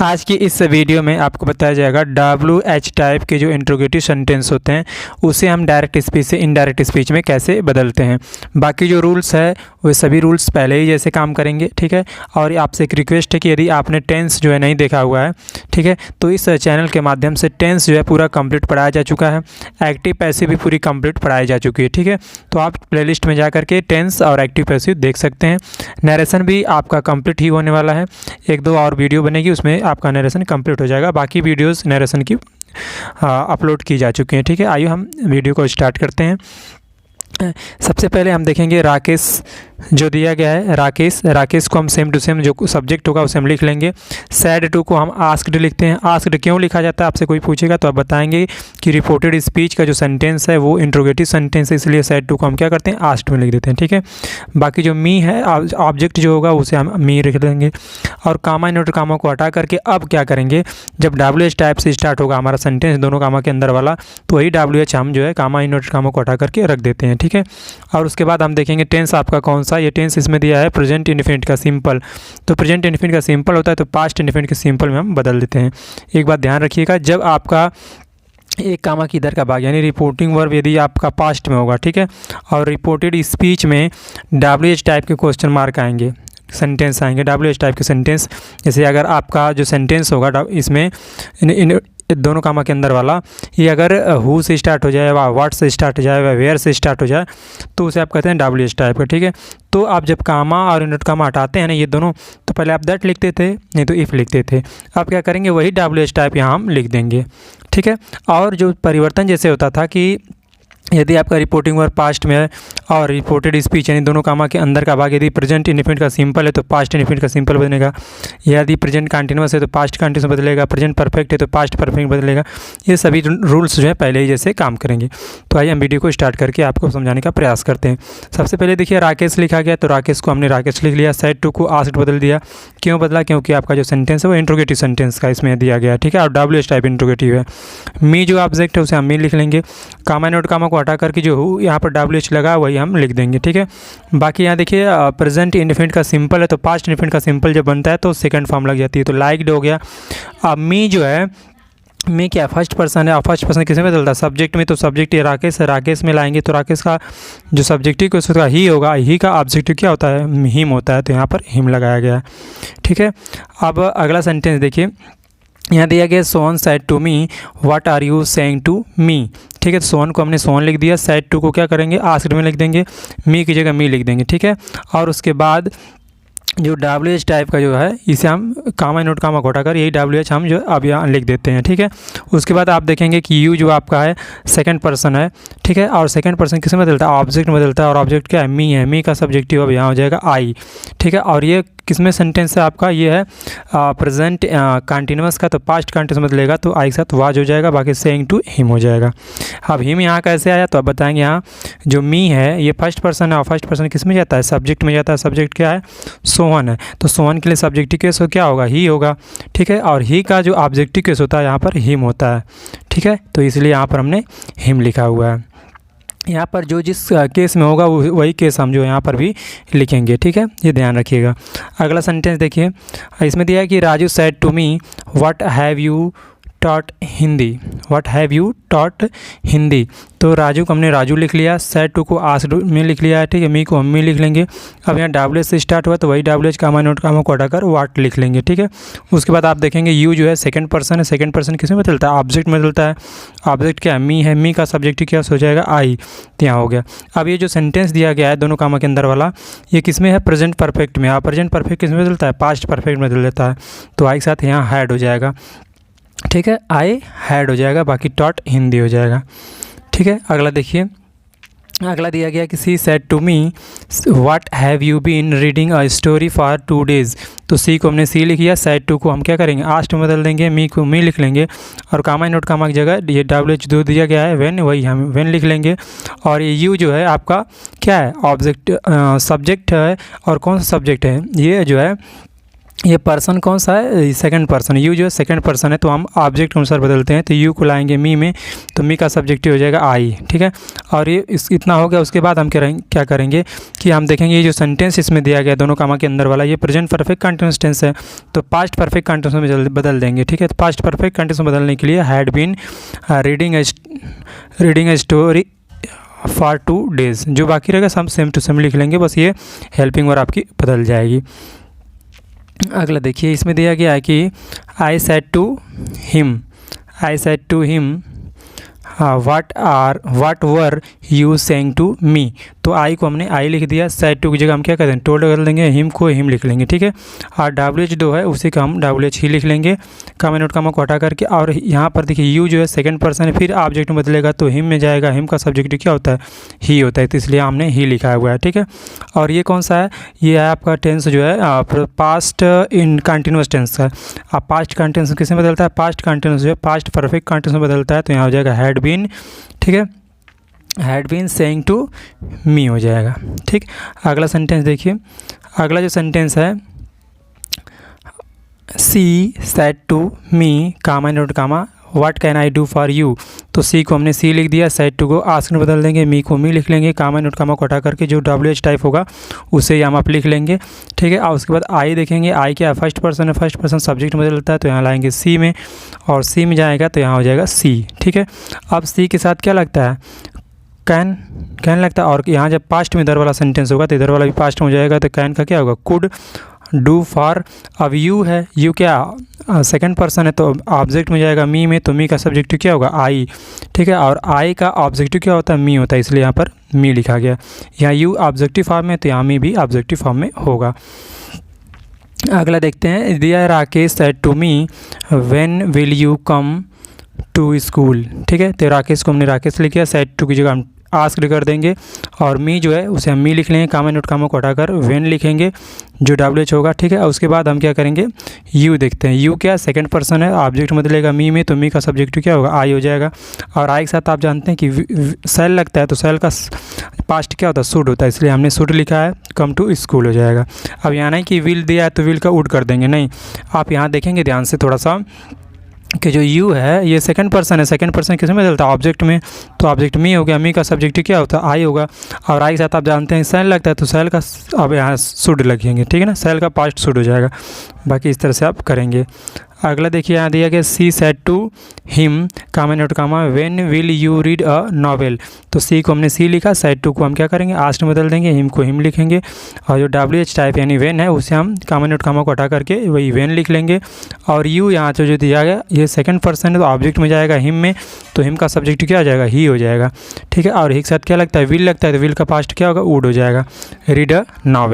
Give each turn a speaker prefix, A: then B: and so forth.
A: आज की इस वीडियो में आपको बताया जाएगा WH टाइप के जो इंट्रोगेटिव सेंटेंस होते हैं उसे हम डायरेक्ट स्पीच से इनडायरेक्ट स्पीच में कैसे बदलते हैं। बाकी जो रूल्स है वो सभी रूल्स पहले ही जैसे काम करेंगे, ठीक है। और आपसे एक रिक्वेस्ट है कि यदि आपने टेंस जो है नहीं देखा हुआ है, ठीक है, तो इस चैनल के माध्यम से टेंस जो है पूरा कंप्लीट पढ़ाया जा चुका है। एक्टिव पैसिव भी पूरी कंप्लीट पढ़ाई जा चुकी है, ठीक है। तो आप प्लेलिस्ट में जा करके टेंस और एक्टिव पैसिव देख सकते हैं। नरेशन भी आपका कंप्लीट ही होने वाला है, एक दो और वीडियो बनेगी उसमें आपका नरेशन कंप्लीट हो जाएगा। बाकी वीडियोस नरेशन की अपलोड की जा चुकी हैं, ठीक है। आइए हम वीडियो को स्टार्ट करते हैं। सबसे पहले हम देखेंगे राकेश जो दिया गया है, राकेश को हम सेम टू सेम जो सब्जेक्ट होगा उसे हम लिख लेंगे। सैड टू को हम आस्क्ड लिखते हैं। आस्क्ड क्यों लिखा जाता है आपसे कोई पूछेगा तो आप बताएंगे कि रिपोर्टेड स्पीच का जो सेंटेंस है वो इंट्रोगेटिव सेंटेंस है, इसलिए सैड टू को हम क्या करते हैं, आस्क्ड में लिख देते हैं, ठीक है। बाकी जो मी है ऑब्जेक्ट जो होगा उसे हम मी लिख देंगे। और कामा इनवर्टेड कामा को हटा करके अब क्या करेंगे, जब WH टाइप से स्टार्ट होगा हमारा सेंटेंस दोनों कामा के अंदर वाला, तो वही WH हम जो है कामा इनवर्टेड कामा को हटा करके रख देते हैं, ठीक है। और उसके बाद हम देखेंगे टेंस आपका कौन सा, ये टेंस इसमें दिया है प्रेजेंट इंडेफिनिट का सिंपल। तो प्रेजेंट इंडेफिनिट का सिंपल होता है तो पास्ट इंडेफिनिट के सिंपल में हम बदल देते हैं। एक बात ध्यान रखिएगा, जब आपका एक कामा की इधर का भाग यानी रिपोर्टिंग वर्ब यदि आपका पास्ट में होगा, ठीक है, और रिपोर्टेड स्पीच में WH टाइप के क्वेश्चन मार्क आएंगे, सेंटेंस आएंगे WH टाइप के सेंटेंस। जैसे अगर आपका जो सेंटेंस होगा इसमें इन दोनों कामा के अंदर वाला, ये अगर हु से स्टार्ट हो जाए, व्हाट से स्टार्ट हो जाए, वेयर से स्टार्ट हो जाए, तो उसे आप कहते हैं WH टाइप का, ठीक है। तो आप जब कामा और इनवर्टेड कामा हटाते हैं ना ये दोनों, तो पहले आप दैट लिखते थे, नहीं तो इफ़ लिखते थे। आप क्या करेंगे, वही WH टाइप यहाँ हम लिख देंगे, ठीक है। और जो परिवर्तन जैसे होता था कि यदि आपका रिपोर्टिंग वर्ब पास्ट में है और रिपोर्टेड स्पीच यानी दोनों कामा के अंदर का भाग यदि प्रेजेंट इंडेफिनिट का सिंपल है तो पास्ट इंडेफिनिट का सिंपल बदलेगा, यदि प्रेजेंट कंटिन्यूअस है तो पास्ट कंटिन्यूअस बदलेगा, प्रेजेंट परफेक्ट है तो पास्ट परफेक्ट बदलेगा। ये सभी रूल्स जो है पहले ही जैसे काम करेंगे। तो आइए हम वीडियो को स्टार्ट करके आपको समझाने का प्रयास करते हैं। सबसे पहले देखिए राकेश लिखा गया, तो राकेश को हमने राकेश लिख लिया। सैड टू को आस्क्ड बदल दिया। क्यों बदला, क्योंकि आपका जो सेंटेंस है वो इंट्रोगेटिव सेंटेंस का इसमें दिया गया, ठीक है, और WH टाइप इंट्रोगेटिव है। मी जो ऑब्जेक्ट है उसे हम मी लिख लेंगे। कामा इनवर्टेड कामा को हटा करके जो यहाँ पर WH लगा वही हम लिख देंगे, ठीक है। बाकी यहाँ देखिए प्रेजेंट इंडेफिनिट का सिंपल है तो पास्ट इंडेफिनिट का सिंपल जब बनता है तो सेकंड फॉर्म लग जाती है, तो लाइक्ड हो गया। अब मी जो है, मी क्या फर्स्ट पर्सन है, और फर्स्ट पर्सन किस में बदलता है, सब्जेक्ट में, तो सब्जेक्ट ये राकेश है, राकेश में लाएंगे तो राकेश का जो सब्जेक्टिव है उसका ही होगा, ही का ऑब्जेक्टिव क्या होता है, हिम होता है, तो यहाँ पर हिम लगाया गया है, ठीक है। अब अगला सेंटेंस देखिए, यहाँ दिया गया Sohan said to me what are you saying to me, ठीक है। तो सोहन को हमने सोहन लिख दिया, सैड टू को क्या करेंगे, आस्क्ड में लिख देंगे, मी की जगह मी लिख देंगे, ठीक है। और उसके बाद जो WH टाइप का जो है इसे हम कामा इनवर्टेड कामा को हटाकर यही WH हम जो अब यहाँ लिख देते हैं, ठीक है। उसके बाद आप देखेंगे कि यू जो आपका है सेकंड पर्सन है, ठीक है, और सेकंड पर्सन किस में बदलता है, ऑब्जेक्ट में बदलता है, और ऑब्जेक्ट क्या है, मी है, मी का सब्जेक्टिव अब यहाँ हो जाएगा आई, ठीक है। और ये किसमें सेंटेंस है आपका, ये है प्रेजेंट कंटिन्यूअस का, तो पास्ट कंटिन्यूअस बदलेगा तो आई के साथ वाज हो जाएगा, बाकी सेइंग टू हिम हो जाएगा। अब हिम यहाँ कैसे आया तो आप बताएंगे, यहाँ जो मी है ये फर्स्ट पर्सन है और फर्स्ट पर्सन किस में जाता है, सब्जेक्ट में जाता है। सब्जेक्ट क्या है, सोहन है, तो सोहन के लिए सब्जेक्टिव केस हो क्या होगा, ही होगा, ठीक है। और ही का जो ऑब्जेक्टिव केस होता है यहाँ पर हिम होता है, ठीक है, तो इसलिए यहाँ पर हमने हिम लिखा हुआ है। यहाँ पर जो जिस केस में होगा वही केस हम जो यहाँ पर भी लिखेंगे, ठीक है, ये ध्यान रखिएगा। अगला सेंटेंस देखिए, इसमें दिया है कि Raju said to me what have you taught Hindi, what have you taught Hindi, तो राजू को हमने राजू लिख लिया, सैड टू को आस्क्ड में लिख लिया है, ठीक है, मी को हम मी लिख लेंगे। अब यहाँ WH से स्टार्ट हुआ तो वही WH कामा इनवर्टेड कामा को हटाकर व्हाट लिख लेंगे, ठीक है। उसके बाद आप देखेंगे यू जो है सेकंड पर्सन है, सेकंड पर्सन किस में बदलता है, ऑब्जेक्ट में बदलता है। ऑब्जेक्ट क्या है, मी है, मी का सब्जेक्टिव क्या हो जाएगा, आई, तो यहाँ हो गया। अब ये जो सेंटेंस दिया गया है दोनों कामा के अंदर वाला, ये किस में है, प्रेजेंट परफेक्ट में। प्रेजेंट परफेक्ट किस में बदलता है, पास्ट परफेक्ट में बदल देता है, तो आई के साथ यहाँ हैड हो जाएगा, ठीक है, आई हैड हो जाएगा, बाकी टॉट हिंदी हो जाएगा, ठीक है। अगला देखिए, अगला दिया गया कि she said to me what have you been reading a story for 2 days, तो सी को हमने सी लिख लिया, सैड टू को हम क्या करेंगे, आस्ट में बदल देंगे, मी को मी लिख लेंगे, और कामा इनवर्टेड कामा की जगह ये WH जो दिया गया है व्हेन, वही हम व्हेन लिख लेंगे। और ये यू जो है आपका क्या है, ऑब्जेक्ट सब्जेक्ट है, और कौन सा सब्जेक्ट है, ये जो है ये पर्सन कौन सा है, सेकंड पर्सन, यू जो है सेकंड पर्सन है, तो हम ऑब्जेक्ट के अनुसार बदलते हैं। तो यू को लाएंगे मी में, तो मी का सब्जेक्ट हो जाएगा आई, ठीक है। और ये इतना हो गया। उसके बाद हम क्या करेंगे कि हम देखेंगे ये जो सेंटेंस इसमें दिया गया दोनों कामा के अंदर वाला, ये प्रेजेंट परफेक्ट कंटिन्यूअस टेंस है, तो पास्ट परफेक्ट कंटिन्यूस में बदल देंगे, ठीक है। तो पास्ट परफेक्ट कंटिन्यूस में बदलने के लिए had been reading a story for 2 days, जो बाकी रहेगा सब सेम टू सेम लिख लेंगे, बस ये हेल्पिंग वर्ब आपकी बदल जाएगी। अगला देखिए, इसमें दिया गया है कि I said to him what were you saying to me. तो आई को हमने आई लिख दिया, सेड टू की जगह हम क्या कर देंगे, टोल्ड कर देंगे, हिम को हिम लिख लेंगे, ठीक है। और WH जो है उसी का हम WH ही लिख लेंगे, कामा नोट कामा को हटा करके। और यहाँ पर देखिए यू जो है सेकंड पर्सन है, फिर ऑब्जेक्ट में बदलेगा तो हिम में जाएगा, हिम का सब्जेक्ट क्या होता है, ही होता है, तो इसलिए हमने ही लिखा हुआ है, ठीक है। और ये कौन सा है, ये है आपका टेंस जो है पास्ट इन कंटिन्यूस टेंस का। आप पास्ट कंटिन्यूस किस में बदलता है, पास्ट कंटिन्यूस जो है पास्ट परफेक्ट कंटिन्यूस में बदलता है, तो यहाँ हो जाएगा हैड बीन, ठीक है, had been saying to me हो जाएगा, ठीक। अगला सेंटेंस देखिए, अगला जो सेंटेंस है, she said to me comma note comma what can I do for you. तो सी को हमने सी लिख दिया, सेड टू को आस्क में बदल देंगे, मी को मी लिख लेंगे, कामा नोट कामा को हटा करके जो WH टाइप होगा उसे हम आप लिख लेंगे, ठीक है। और उसके बाद आई देखेंगे, आई क्या है, फर्स्ट पर्सन है, फर्स्ट पर्सन सब्जेक्ट में बदलता है, तो यहाँ लाएंगे सी में, और सी में जाएगा तो यहाँ हो जाएगा सी, ठीक है। अब सी के साथ क्या लगता है, कैन लगता है। और यहाँ जब पास्ट में इधर वाला सेंटेंस होगा तो इधर वाला भी पास्ट में हो जाएगा, तो कैन का क्या होगा, कुड डू फॉर। अब यू है, यू क्या सेकंड पर्सन है, तो ऑब्जेक्ट में जाएगा मी में, तो मी का सब्जेक्टिव क्या होगा, आई, ठीक है। और आई का ऑब्जेक्टिव क्या होता है, मी होता है, इसलिए यहाँ पर मी लिखा गया। यहाँ यू ऑब्जेक्टिव फॉर्म में, तो यहाँ मी भी ऑब्जेक्टिव फॉर्म में होगा। अगला देखते हैं, दिया Rakesh said to me when will you come to school, ठीक है। तो राकेश को हमने राकेश लिख दिया, सेड टू की जगह हम आस्क कर देंगे, और मी जो है उसे हम मी लिख लेंगे, कामा नोट कामा को हटाकर व्हेन लिखेंगे जो WH होगा, ठीक है। और उसके बाद हम क्या करेंगे, यू देखते हैं, यू क्या सेकंड पर्सन है, ऑब्जेक्ट बदलेगा मी में, तो मी का सब्जेक्ट क्या होगा, आई हो जाएगा। और आई के साथ आप जानते हैं कि सेल लगता है, तो सेल का पास्ट क्या होता है, शुड होता है, इसलिए हमने शुड लिखा है, कम टू स्कूल हो जाएगा। अब यहाँ नहीं कि विल दिया है तो विल का वुड कर देंगे, नहीं, आप यहाँ देखेंगे ध्यान से थोड़ा सा कि जो यू है ये सेकंड पर्सन है, सेकंड पर्सन किस में बदलता है, ऑब्जेक्ट में, तो ऑब्जेक्ट मी हो गया, मी का सब्जेक्ट क्या होता है, आई होगा। और आई के साथ आप जानते हैं सेल लगता है, तो सेल का अब यहाँ शुड लगेंगे, ठीक है ना, सेल का पास्ट शुड हो जाएगा। बाकी इस तरह से आप करेंगे। अगला देखिए, यहाँ दिया गया she said to him comma note comma when will you read a novel. तो सी को हमने सी लिखा, सेड टू को हम क्या करेंगे, आस्ट में बदल देंगे, हिम को हिम लिखेंगे, और जो WH टाइप यानी व्हेन है उसे हम कामा नोट कामा को हटा करके वही व्हेन लिख लेंगे। और यू यहाँ से जो दिया गया ये सेकंड पर्सन है, तो ऑब्जेक्ट में जाएगा हिम में, तो हिम का सब्जेक्ट क्या हो जाएगा, ही हो जाएगा, ठीक है। और ही के साथ क्या लगता है, विल लगता है, तो विल का पास्ट क्या होगा, वुड हो जाएगा, रीड अ नॉवेल।